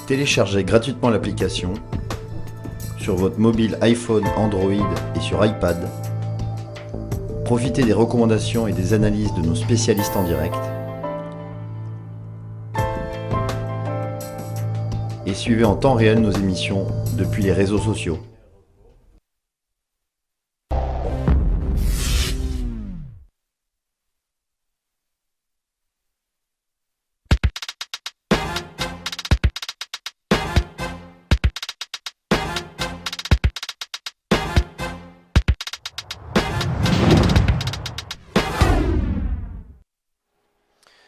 Téléchargez gratuitement l'application sur votre mobile iPhone, Android et sur iPad. Profitez des recommandations et des analyses de nos spécialistes en direct. Et suivez en temps réel nos émissions depuis les réseaux sociaux.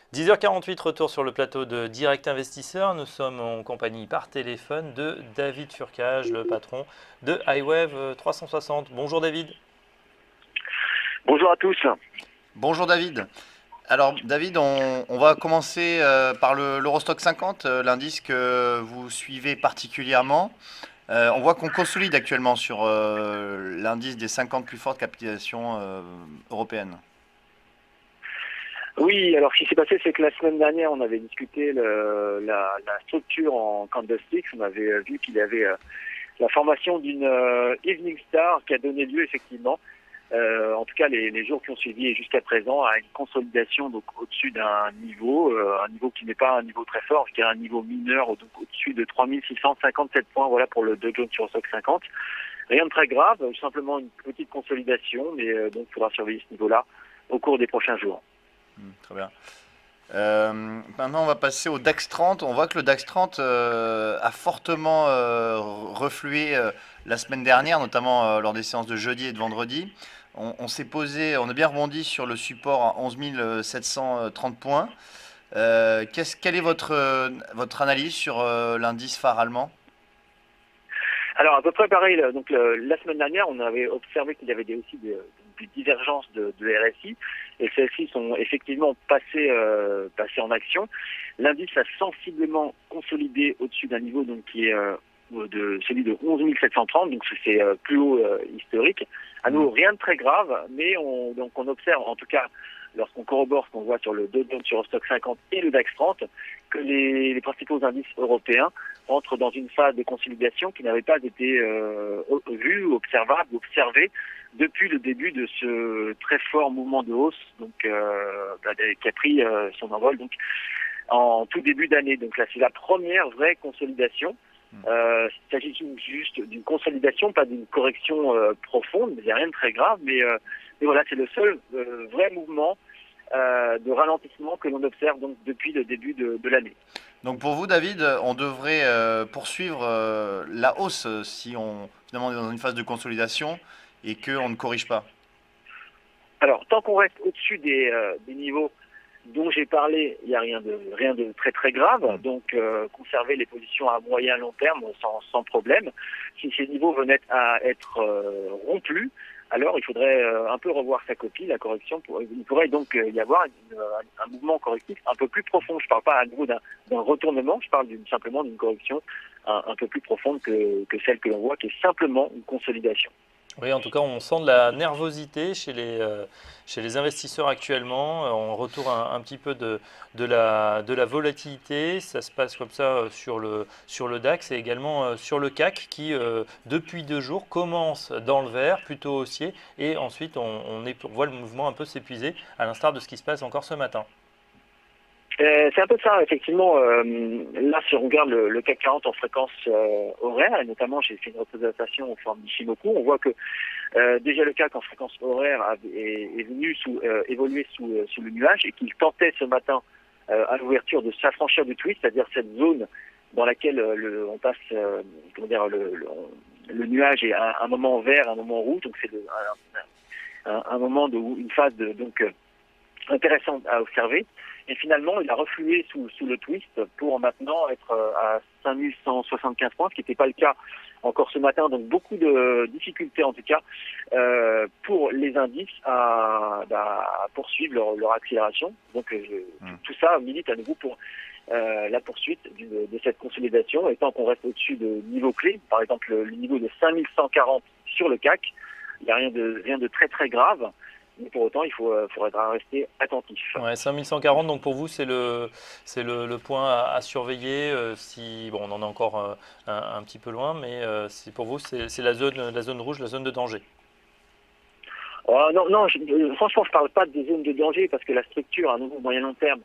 « 10h48, retour sur le plateau de Direct Investisseur. Nous sommes en compagnie par téléphone de David Furcage, le patron de iWave 360. Bonjour David. Bonjour à tous. Bonjour David. Alors David, on va commencer par l'Eurostoxx 50, l'indice que vous suivez particulièrement. On voit qu'on consolide actuellement sur l'indice des 50 plus fortes capitalisations européennes. Oui, alors ce qui s'est passé, c'est que la semaine dernière, on avait discuté la structure en candlesticks. On avait vu qu'il y avait la formation d'une Evening Star qui a donné lieu effectivement, en tout cas les jours qui ont suivi et jusqu'à présent, à une consolidation donc au-dessus d'un niveau, un niveau qui n'est pas un niveau très fort, je dirais un niveau mineur, donc au-dessus de 3657 points, voilà pour le Dow Jones Eurostoxx 50. Rien de très grave, simplement une petite consolidation, mais donc il faudra surveiller ce niveau-là au cours des prochains jours. Très bien. Maintenant, on va passer au DAX 30. On voit que le DAX 30 a fortement reflué la semaine dernière, notamment lors des séances de jeudi et de vendredi. On a bien rebondi sur le support à 11 730 points. Quelle est votre analyse sur l'indice phare allemand ? Alors à peu près pareil, donc la semaine dernière, on avait observé qu'il y avait aussi des divergences de RSI, et celles-ci sont effectivement passées en action. L'indice a sensiblement consolidé au-dessus d'un niveau donc qui est de celui de 11 730, donc c'est plus haut historique. À nouveau, rien de très grave, mais on observe, en tout cas lorsqu'on corrobore ce qu'on voit sur le Dow Jones Eurostoxx 50 et le DAX 30, que les principaux indices européens entrent dans une phase de consolidation qui n'avait pas été vue, observée depuis le début de ce très fort mouvement de hausse, donc qui a pris son envol donc en tout début d'année. Donc là, c'est la première vraie consolidation. Il s'agit juste d'une consolidation, pas d'une correction profonde, mais il n'y a rien de très grave, mais voilà, c'est le seul vrai mouvement de ralentissement que l'on observe donc depuis le début de l'année. Donc pour vous, David, on devrait poursuivre la hausse si finalement, on est dans une phase de consolidation et qu'on ne corrige pas. Alors, tant qu'on reste au-dessus des niveaux dont j'ai parlé, il n'y a rien de très très grave. Donc, conserver les positions à moyen long terme sans problème. Si ces niveaux venaient à être rompus, alors il faudrait un peu revoir sa copie, la correction. Il pourrait donc y avoir un mouvement correctif un peu plus profond. Je ne parle pas à nouveau d'un retournement, je parle simplement d'une correction un peu plus profonde que celle que l'on voit, qui est simplement une consolidation. Oui, en tout cas, on sent de la nervosité chez les investisseurs actuellement. On retourne un petit peu de la volatilité. Ça se passe comme ça sur le DAX et également sur le CAC qui, depuis 2 jours, commence dans le vert, plutôt haussier. Et ensuite, on voit le mouvement un peu s'épuiser, à l'instar de ce qui se passe encore ce matin. C'est un peu ça, effectivement. Là, si on regarde le CAC 40 en fréquence horaire, et notamment j'ai fait une représentation en forme d'Ichimoku, on voit que déjà le CAC en fréquence horaire est venu évoluer sous le nuage et qu'il tentait ce matin à l'ouverture de s'affranchir du twist, c'est-à-dire cette zone dans laquelle on passe, le nuage est un moment vert, un moment rouge, donc c'est un moment une phase intéressante à observer. Et finalement, il a reflué sous le twist pour maintenant être à 5175 points, ce qui n'était pas le cas encore ce matin. Donc beaucoup de difficultés en tout cas pour les indices à poursuivre leur accélération. Donc tout ça milite à nouveau pour la poursuite de cette consolidation. Et tant qu'on reste au-dessus de niveaux clés, par exemple le niveau de 5140 sur le CAC, il n'y a rien de très très grave. mais pour autant, il faudra rester attentif. Ouais, 5140, donc pour vous, c'est le point à surveiller. Si, bon, on en est encore un petit peu loin, mais pour vous, c'est la zone rouge, la zone de danger. Non, franchement, je parle pas des zones de danger parce que la structure à nouveau moyen long terme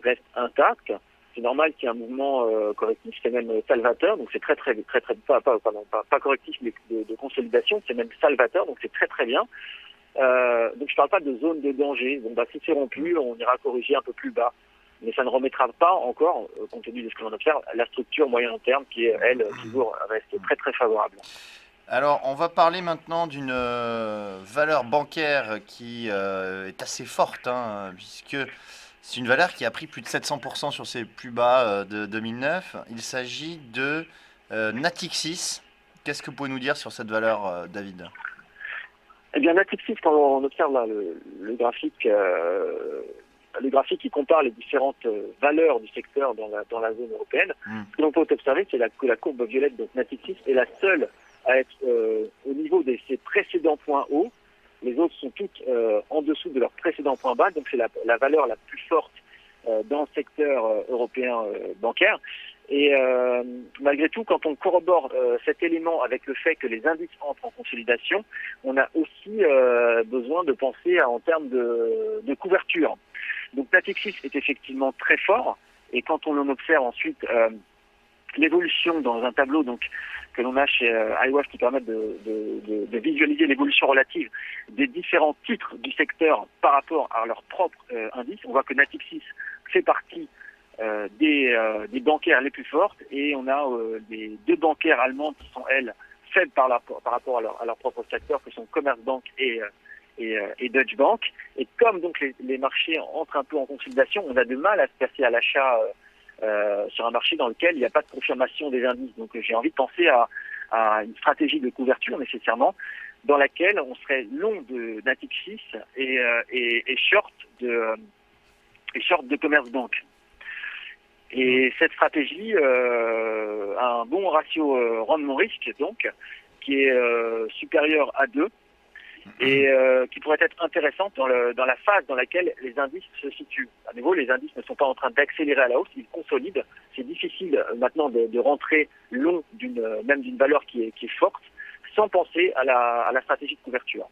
reste intacte. C'est normal qu'il y ait un mouvement correctif, c'est même salvateur, donc c'est très pas correctif mais de consolidation, c'est même salvateur, donc c'est très très bien. Donc je parle pas de zone de danger. Donc si c'est rompu, on ira corriger un peu plus bas, mais ça ne remettra pas encore, compte tenu de ce que l'on observe, la structure moyen long terme qui elle toujours reste très très favorable. Alors, on va parler maintenant d'une valeur bancaire qui est assez forte, hein, puisque c'est une valeur qui a pris plus de 700% sur ses plus bas de 2009. Il s'agit de Natixis. Qu'est-ce que vous pouvez nous dire sur cette valeur, David? Eh bien, Natixis, quand on observe là, le graphique qui compare les différentes valeurs du secteur dans la zone européenne, ce que l'on peut observer, c'est que la courbe violette, donc Natixis, est la seule à être au niveau de ses précédents points hauts. Les autres sont toutes en dessous de leurs précédents points bas, donc c'est la valeur la plus forte dans le secteur européen bancaire. Et malgré tout, quand on corrobore cet élément avec le fait que les indices entrent en consolidation, on a aussi besoin de penser en termes de couverture. Donc Natixis est effectivement très fort, et quand on en observe ensuite l'évolution dans un tableau que l'on a chez iWatch qui permet de visualiser l'évolution relative des différents titres du secteur par rapport à leur propre indice, on voit que Natixis fait partie des bancaires les plus fortes, et on a les deux bancaires allemandes qui sont, elles, faibles par rapport à leur propre secteur, que sont Commerzbank et Deutsche Bank. Et comme donc les marchés entrent un peu en consolidation, on a de mal à se passer à l'achat sur un marché dans lequel il n'y a pas de confirmation des indices. Donc j'ai envie de penser à une stratégie de couverture nécessairement, dans laquelle on serait long de Natixis et short de Commerzbank. Et cette stratégie a un bon ratio rendement-risque, donc, qui est supérieur à 2, et qui pourrait être intéressante dans la phase dans laquelle les indices se situent. À nouveau, les indices ne sont pas en train d'accélérer à la hausse, ils consolident. C'est difficile maintenant de rentrer long même d'une valeur qui est forte, sans penser à la stratégie de couverture.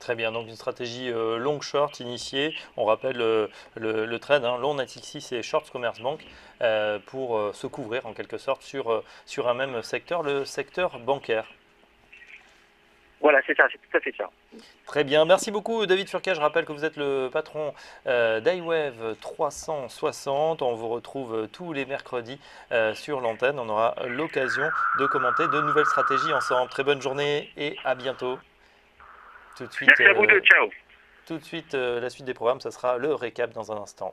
Très bien, donc une stratégie long short initiée. On rappelle le trade, long Natixis et short Commerzbank, pour se couvrir en quelque sorte sur un même secteur, le secteur bancaire. Voilà, c'est ça, c'est tout à fait ça. Très bien, merci beaucoup David Furquet. Je rappelle que vous êtes le patron d'iWave 360. On vous retrouve tous les mercredis sur l'antenne. On aura l'occasion de commenter de nouvelles stratégies ensemble. Très bonne journée et à bientôt. Tout de suite, merci à vous deux, ciao. Tout de suite, la suite des programmes, ça sera le récap dans un instant.